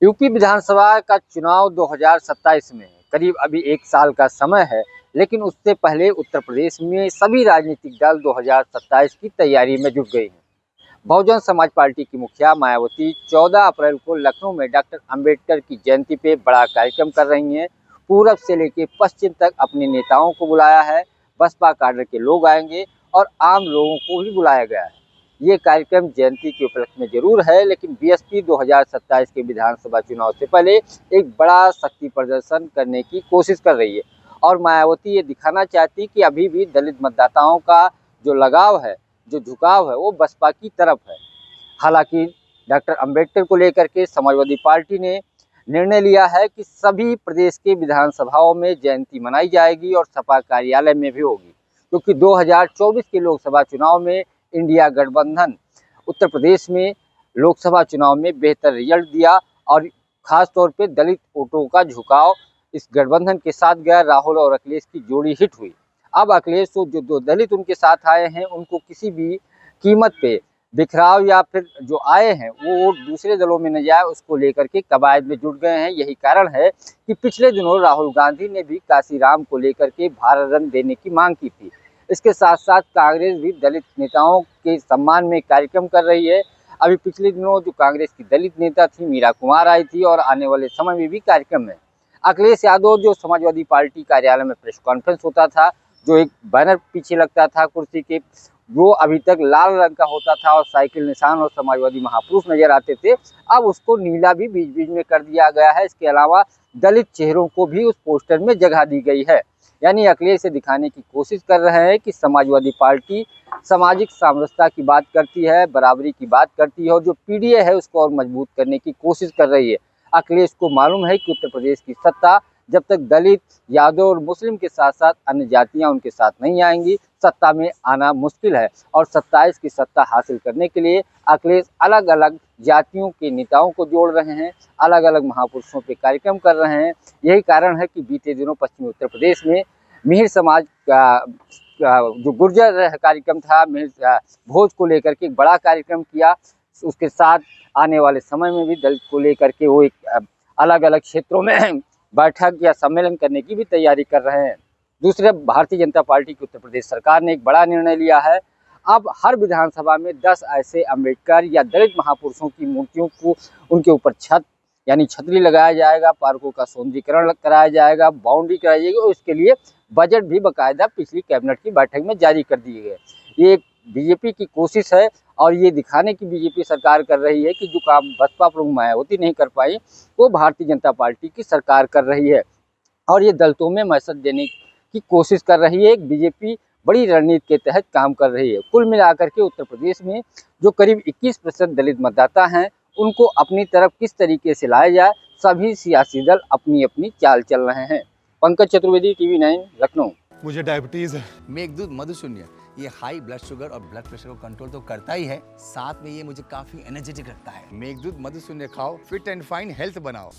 UP विधानसभा का चुनाव 2027 में करीब अभी 1 साल का समय है, लेकिन उससे पहले उत्तर प्रदेश में सभी राजनीतिक दल 2027 की तैयारी में जुट गए हैं। बहुजन समाज पार्टी की मुखिया मायावती 14 अप्रैल को लखनऊ में डॉक्टर अंबेडकर की जयंती पे बड़ा कार्यक्रम कर रही हैं। पूरब से लेकर पश्चिम तक अपने नेताओं को बुलाया है, बसपा काडर के लोग आएंगे और आम लोगों को भी बुलाया गया है। ये कार्यक्रम जयंती के उपलक्ष्य में जरूर है, लेकिन बीएसपी 2027 के विधानसभा चुनाव से पहले एक बड़ा शक्ति प्रदर्शन करने की कोशिश कर रही है और मायावती ये दिखाना चाहती कि अभी भी दलित मतदाताओं का जो लगाव है, जो झुकाव है, वो बसपा की तरफ है। हालांकि डॉक्टर अंबेडकर को लेकर के समाजवादी पार्टी ने निर्णय लिया है कि सभी प्रदेश के विधानसभाओं में जयंती मनाई जाएगी और सपा कार्यालय में भी होगी, क्योंकि 2024 के लोकसभा चुनाव में इंडिया गठबंधन उत्तर प्रदेश में लोकसभा चुनाव में बेहतर रिजल्ट दिया और खास तौर पे दलित वोटों का झुकाव इस गठबंधन के साथ गया। राहुल और अखिलेश की जोड़ी हिट हुई। अब अखिलेश तो जो दो दलित उनके साथ आए हैं, उनको किसी भी कीमत पे बिखराव या फिर जो आए हैं वो वोट दूसरे दलों में न जाए, उसको लेकर के कवायद में जुट गए हैं। यही कारण है कि पिछले दिनों राहुल गांधी ने भी काशीराम को लेकर के भारत रत्न देने की मांग की थी। इसके साथ साथ कांग्रेस भी दलित नेताओं के सम्मान में कार्यक्रम कर रही है। अभी पिछले दिनों जो कांग्रेस की दलित नेता थी मीरा कुमार आई थी और आने वाले समय में भी कार्यक्रम है। अखिलेश यादव जो समाजवादी पार्टी कार्यालय में प्रेस कॉन्फ्रेंस होता था, जो एक बैनर पीछे लगता था कुर्सी के, वो अभी तक लाल रंग का होता था और साइकिल निशान और समाजवादी महापुरुष नजर आते थे, अब उसको नीला भी बीच बीच में कर दिया गया है। इसके अलावा दलित चेहरों को भी उस पोस्टर में जगह दी गई है। यानी अखिलेश से दिखाने की कोशिश कर रहे हैं कि समाजवादी पार्टी सामाजिक सामरस्यता की बात करती है, बराबरी की बात करती है और जो पीडीए है उसको और मजबूत करने की कोशिश कर रही है। अखिलेश को मालूम है कि उत्तर प्रदेश की सत्ता जब तक दलित, यादव और मुस्लिम के साथ साथ अन्य जातियां उनके साथ नहीं आएंगी, सत्ता में आना मुश्किल है। और 27 की सत्ता हासिल करने के लिए अखिलेश अलग अलग जातियों के नेताओं को जोड़ रहे हैं, अलग अलग महापुरुषों पे कार्यक्रम कर रहे हैं। यही कारण है कि बीते दिनों पश्चिमी उत्तर प्रदेश में मिहिर समाज का जो गुर्जर कार्यक्रम था, मिहिर भोज को लेकर के एक बड़ा कार्यक्रम किया। उसके साथ आने वाले समय में भी दलित को लेकर के वो एक अलग अलग क्षेत्रों में बैठक या सम्मेलन करने की भी तैयारी कर रहे हैं। दूसरे, भारतीय जनता पार्टी की उत्तर प्रदेश सरकार ने एक बड़ा निर्णय लिया है। अब हर विधानसभा में 10 ऐसे अम्बेडकर या दलित महापुरुषों की मूर्तियों को उनके ऊपर छत यानी छतरी लगाया जाएगा, पार्कों का सौंदर्यीकरण कराया जाएगा, बाउंड्री कराई जाएगी और इसके लिए बजट भी बाकायदा पिछली कैबिनेट की बैठक में जारी कर दिए गए। ये एक बीजेपी की कोशिश है और ये दिखाने की बीजेपी सरकार कर रही है कि जो काम बसपा प्रमुख मायावती नहीं कर पाई, वो भारतीय जनता पार्टी की सरकार कर रही है और ये दलितों में मैसेज देने की कोशिश कर रही है। एक बीजेपी बड़ी रणनीति के तहत काम कर रही है। कुल मिलाकर के उत्तर प्रदेश में जो करीब 21% दलित मतदाता हैं, उनको अपनी तरफ किस तरीके से लाया जाए, सभी सियासी दल अपनी अपनी चाल चल रहे हैं। पंकज चतुर्वेदी, टीवी 9, लखनऊ। मुझे डायबिटीज है। मेघदूत मधुशून्य ये हाई ब्लड शुगर और ब्लड प्रेशर को कंट्रोल तो करता ही है, साथ में ये मुझे काफी एनर्जेटिक रखता है। मेघदूत मधुशून्य खाओ, फिट एंड फाइन हेल्थ बनाओ।